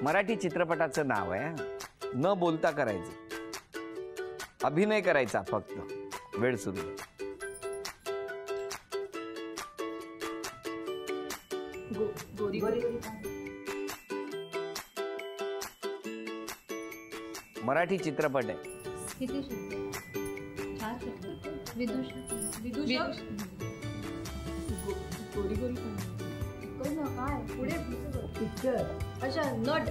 मराठी चित्रपटाचं नाव आहे, न बोलता करायचं, अभिनय करायचा फक्त, वेळ सुरू. मराठी चित्रपट आहे. किती शब्द? 4 शब्द. गोरी गोरी काय पुढे पिक्चर. अच्छा, नट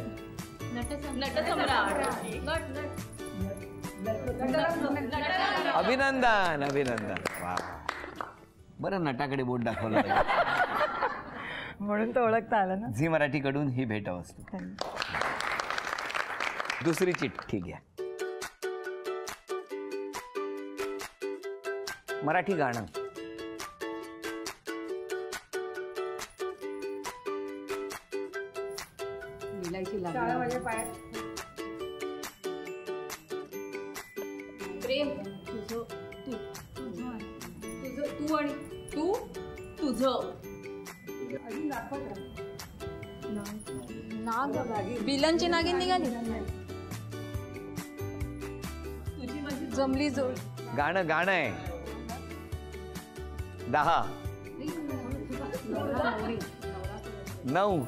अभिनंदन अभिनंदन. वा, बरं नटाकडे बोट दाखवलं म्हणून तो ओळखता आलं ना. झी मराठी कडून ही भेटवस्तू. दुसरी चिठ्ठी घ्या. मराठी गाणं. प्रेम तुझं तू तुझं तू आणि तू तुझं. नाग विलनची नागिन निघाली. जमली जोड. गाणं गाणं आहे. 10 9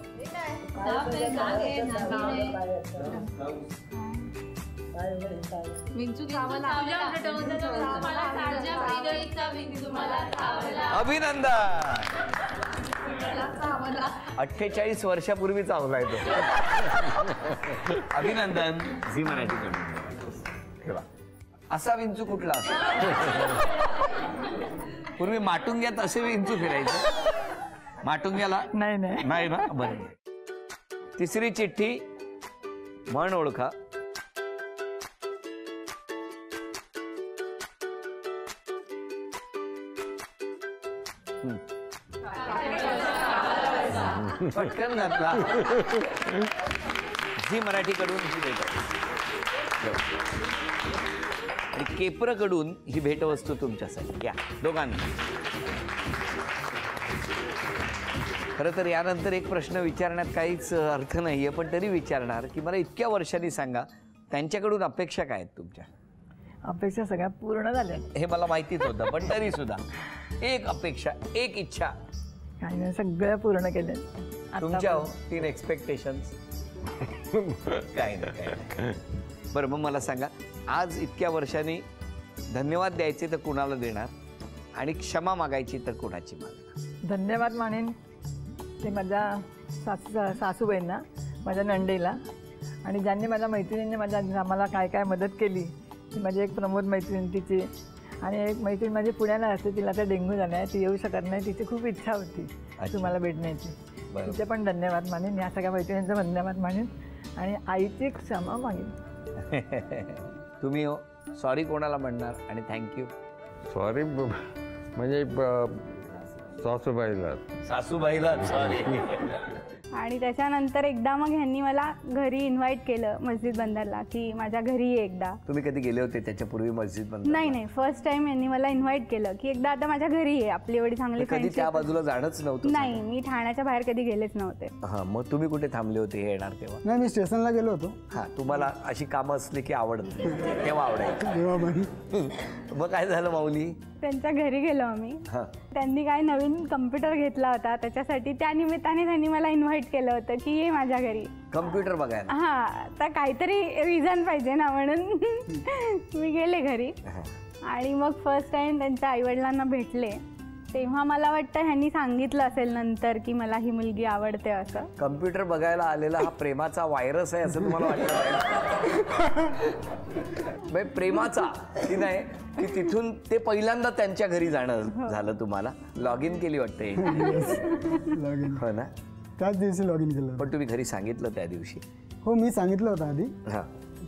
अभिनंदन. 48 वर्षापूर्वी चावलाय तो. अभिनंदन. झी मराठीकडून ठेवा. असा विंचू कुठला असतो? पूर्वी माटुंग्यात असे विंचू फिरायचे. माटुंग्याला नाही नाही नाही ना. बरं. तिसरी चिठ्ठी. म्हण ओळखा. पटकन घातला. झी मराठीकडून ही भेटवस्तू आणि केप्रकडून ही भेटवस्तू तुमच्यासाठी. या दोघांना. खरं तर यानंतर एक प्रश्न विचारण्यात काहीच अर्थ नाहीये, पण तरी विचारणार की मला इतक्या वर्षांनी सांगा, त्यांच्याकडून अपेक्षा काय आहेत तुमच्या? अपेक्षा सगळ्या पूर्ण झाल्या. हे मला माहितीच होतं, पण तरी सुद्धा एक अपेक्षा, एक इच्छा. काही नाही, सगळ्या पूर्ण केल्या तुमच्या. 3 एक्सपेक्टेशन्स. काय नाही. बरं, मग मला सांगा, आज इतक्या वर्षांनी धन्यवाद द्यायचे तर कुणाला देणार आणि क्षमा मागायची तर कुणाची मागणार? धन्यवाद मानेन ते माझ्या सासूबाईंना, माझ्या नंडेला, आणि ज्यांनी माझ्या मैत्रिणींनी आम्हाला काय काय मदत केली. ती माझी एक प्रमोद मैत्रीण, तिची, आणि एक मैत्रीण माझी पुण्याला असते, तिला आता डेंग्यू झाला आहे, ती येऊ शकत नाही. तिची खूप इच्छा होती तुम्हाला भेटण्याची. तिचे पण धन्यवाद मानेन. या सगळ्या मैत्रिणींचा धन्यवाद मानेन आणि आईची क्षमा मागेन. तुम्ही हो सॉरी कोणाला म्हणणार आणि थँक्यू? सॉरी म्हणजे सासूबाईला. सासूबाईला सॉरी. आणि त्याच्यानंतर एकदा मग ह्यांनी मला घरी इन्व्हाइट केलं मस्जिद बंदरला, की माझ्या घरी ये एकदा. तुम्ही कधी गेले होते त्याच्यापूर्वी मस्जिद बंदर? नाही, फर्स्ट टाइम यांनी मला इन्व्हाइट केलं की एकदा आता माझ्या घरी ये, आपली एवढी चांगली कधी त्या बाजूला जाणंच नव्हतं? नाही, मी ठाण्याच्या बाहेर कधी गेलेच नव्हते. हा, मग तुम्ही कुठे थांबले होते हे येणार तेव्हा? नाही, मी स्टेशनला गेलो होतो. हा, तुम्हाला अशी कामं असली की आवडत तेव्हा आवडायचं. मग काय झालं माऊली? त्यांच्या घरी गेलो आम्ही. त्यांनी काय नवीन कम्प्युटर घेतला होता, त्याच्यासाठी त्या निमित्ताने त्यांनी मला इन्व्हाइट केलं होतं की ये माझ्या घरी कम्प्युटर बघायला. हा, तर काहीतरी रिझन पाहिजे ना, म्हणून मी गेले घरी. आणि मग फर्स्ट टाइम त्यांच्या आईवडिलांना भेटले, तेव्हा मला वाटतं ह्यांनी सांगितलं असेल नंतर की मला ही मुलगी आवडते असं. कम्प्युटर बघायला आलेला हा प्रेमाचा व्हायरस आहे असं तुम्हाला वाटतं? प्रेमाचा की नाही, की तिथून ते पहिल्यांदा त्यांच्या घरी जाणं झालं. तुम्हाला लॉग इन केली वाटते? Log in. हो ना, त्याच दिवशी लॉग इन केलं. पण तुम्ही घरी सांगितलं त्या दिवशी? हो, मी सांगितलं होतं आधी हा,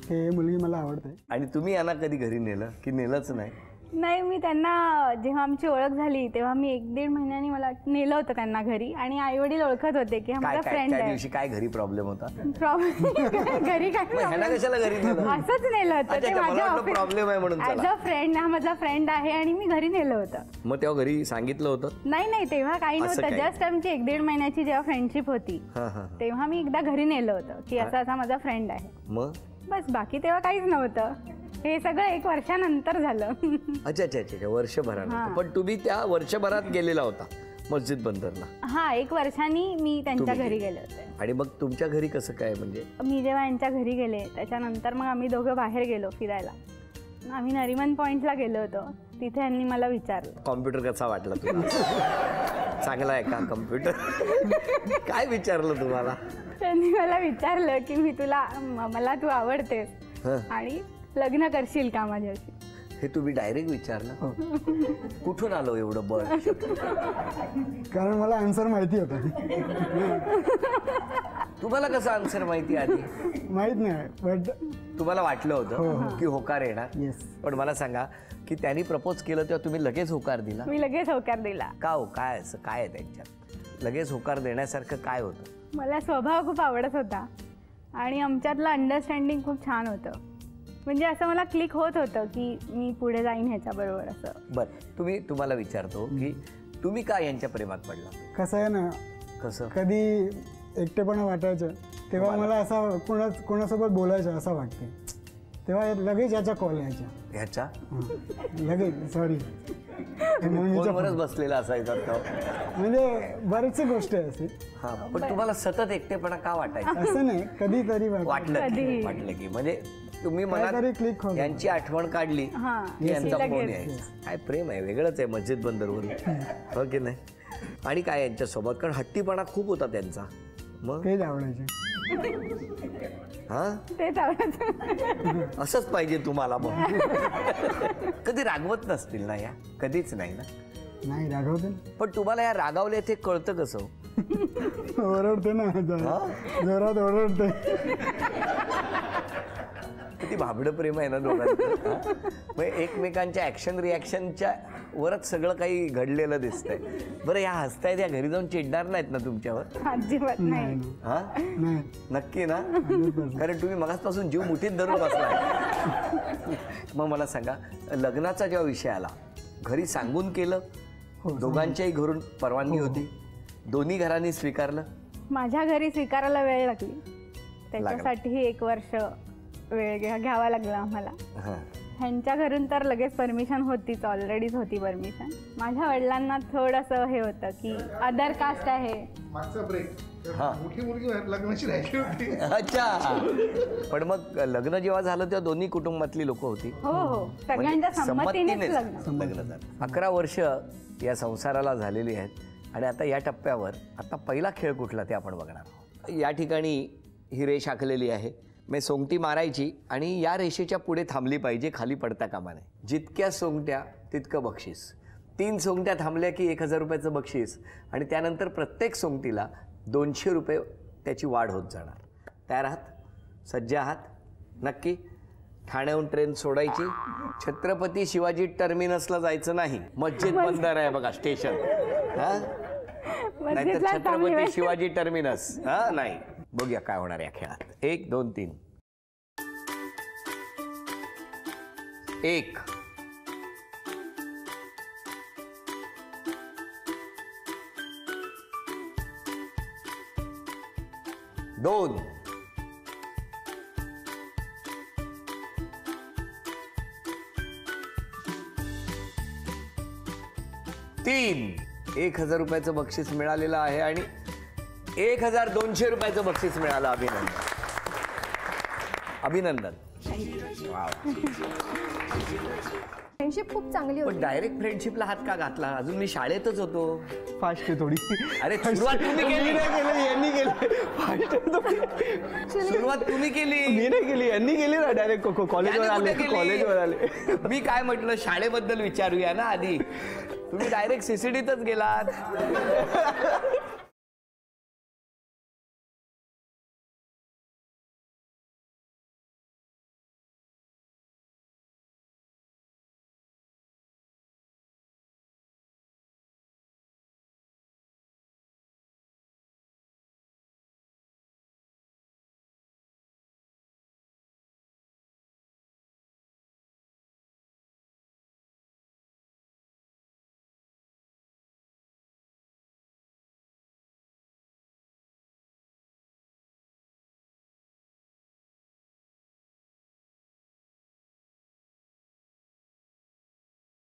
की मुलगी मला आवडते. आणि तुम्ही यांना कधी घरी नेलं की नेलंच नाही? नाही, मी त्यांना जेव्हा आमची ओळख झाली तेव्हा मी 1-1.5 महिन्यांनी मला नेलं होतं त्यांना घरी, आणि आई वडील ओळखत होते की हा काय माझा काय फ्रेंड त्या आहे. दिवशी काय घरी प्रॉब्लेम होता? प्रॉब्लेम घरी काय मग ह्यांना कशाला घरी नेलं? असंच नेलं होतं अच्छा, ते मला माझ्या वाटलं problem आहे म्हणून. ॲज अ फ्रेंड, हा माझा फ्रेंड आहे आणि मी घरी नेलं होतं. मग तेव्हा घरी सांगितलं होतं? नाही तेव्हा काही असं नव्हतं. काय? जस्ट आमची 1-1.5 महिन्याची जेव्हा फ्रेंडशिप होती हा हा. तेव्हा मी एकदा घरी नेलं होतं की असा असा माझा फ्रेंड आहे. मग बस, बाकी तेव्हा काहीच नव्हतं. हे सगळं 1 वर्षानंतर झालं. अच्छा अच्छा अच्छा, वर्षभरानंतर. हा. पण तुम्ही त्या वर्षभरात गेलेला होता मस्जिद बंदरला, हा, 1 वर्षांनी मी त्यांच्या तुम्ही घरी गेले. गेले होते. आणि मग तुमच्या घरी कसं काय म्हणजे? मी जेव्हा यांच्या घरी गेले त्याच्यानंतर मग आम्ही दोघं बाहेर गेलो फिरायला. आम्ही नरिमन पॉइंटला गेलो होतो. तिथे यांनी मला विचारलं, कॉम्प्युटर कसा वाटला तुला? चांगला आहे का कॉम्प्युटर? काय विचारलं तुम्हाला? त्यांनी मला विचारलं की मला तू आवडतेस हं. आणि लग्न करशील का माझ्याशी. हे तुम्ही डायरेक्ट विचारलं? कुठून आलो एवढं बळ? कारण मला आन्सर माहिती होता. तुम्हाला कसं आन्सर माहिती आधी? माहित नाही, बट तुम्हाला वाटलं होतं की होकार येणार? येस. पण मला सांगा की त्यांनी प्रपोज केलं तेव्हा तुम्ही लगेच होकार दिला मी लगेच होकार दिला. का हो? काय असं काय आहे त्यांच्यात लगेच होकार देण्यासारखं काय होतं? मला स्वभाव खूप आवडत होता आणि आमच्यातलं अंडरस्टँडिंग खूप छान होतं. म्हणजे असं मला क्लिक होत होतं की मी पुढे जाईन ह्याच्याबरोबर असं. बरं, तुम्हाला विचारतो की तुम्ही का यांच्या प्रेमात पडला? कसं आहे ना, कसं? कधी एकटेपणा वाटायचं तेव्हा मला असा कोणासोबत बोलायचं असं वाटते, तेव्हा लगेच याच्या कॉल यायच्या. ह्याच्या लगेच सॉरी फोनवरच बसलेला असायचा तो. म्हणजे बरेचसे गोष्टी असतील. हा, पण तुम्हाला सतत एकटेपणा का वाटायचा? असं नाही, कधीतरी वाटलं की म्हणजे तुम्ही काहीतरी click मनात होतं. यांची आठवण काढली हा, की यांचा लगेच. फोन यायचा. काय प्रेम आहे, वेगळंच आहे मस्जिद बंदरवरून, हो की नाही? आणि काय यांच्यासोबत, कारण हट्टीपणा खूप होता त्यांचा. मग तेच आवडायचे. हा, तेच आवडत. असंच पाहिजे तुम्हाला. मग कधी रागवत नसतील ना या? कधीच नाही ना? नाही, रागवते पण तुम्हाला या रागावले ते कळतं कसं? ओरडते ना, जोरात ओरडते. किती भाबडं प्रेम आहे ना दोघांचं. मग एकमेकांच्या ऍक्शन रिॲक्शनच्या वरच सगळं काही घडलेलं दिसतंय. बरं, या हसतायत, या घरी जाऊन चिडणार नाहीत ना तुमच्यावर? अजिबात नाही. हा, नाही, नक्की ना? कारण तुम्ही मगाचपासून जीव मुठीत धरून बसलाय. मग मला सांगा, लग्नाचा जेव्हा विषय आला, घरी सांगून केलं? दोघांच्याही घरून परवानगी होती? दोन्ही घरांनी स्वीकारलं? माझ्या घरी स्वीकारायला वेळ लागली. त्याच्यासाठी 1 वर्ष वेळ घ्यावा लागला आम्हाला. ह्यांच्या घरून तर लगेच परमिशन होतीच, ऑलरेडीच होती परमिशन. माझ्या वडिलांना थोडंसं हे होतं की अदर कास्ट आहे. मागचा ब्रेक, मोठी मुलगी लग्नाची राहिली होती. अच्छा. पण मग लग्न जेव्हा झालं तेव्हा दोन्ही कुटुंबातली लोक होती? हो, सगळ्यांच्या संमतीनेच लग्न झालं. 11 वर्ष या संसाराला झालेली आहेत आणि आता या टप्प्यावर आता पहिला खेळ कुठला ते आपण बघणार आहोत. या ठिकाणी ही रेष आखलेली आहे. मी सोंगटी मारायची आणि या रेषेच्या पुढे थांबली पाहिजे, खाली पडता कामा नये. जितक्या सोंगट्या तितकं बक्षीस. 3 सोंगट्या थांबल्या की 1000 रुपयाचं बक्षीस आणि त्यानंतर प्रत्येक सोंगटीला 200 रुपये त्याची वाढ होत जाणार. तयार आहात? सज्ज आहात? नक्की? ठाण्याहून ट्रेन सोडायची, छत्रपती शिवाजी टर्मिनसला जायचं नाही, मस्जिद बंदर आहे बघा स्टेशन. हा, नाहीतर छत्रपती शिवाजी टर्मिनस. हा, नाही. बघूया काय होणार या खेळात. 1 2 3. 1 2 3. 1000 रुपयाचं बक्षीस मिळालेलं आहे आणि 1200 रुपयाचं बक्षीस मिळालं. अभिनंदन, अभिनंदन. फ्रेंडशिप खूप चांगली होती. पण डायरेक्ट फ्रेंडशिपला हात का घातला? अजून मी शाळेतच होतो. फास्ट आहे थोडी. अरे सुरुवात तुम्ही केली. यांनी केली. सुरुवात तुम्ही केली. मी नाही केली, यांनी केली ना. डायरेक्ट कॉलेजवर आले. मी काय म्हटलं, शाळेबद्दल विचारूया ना आधी. तुम्ही डायरेक्ट सीसीडीतच गेलात.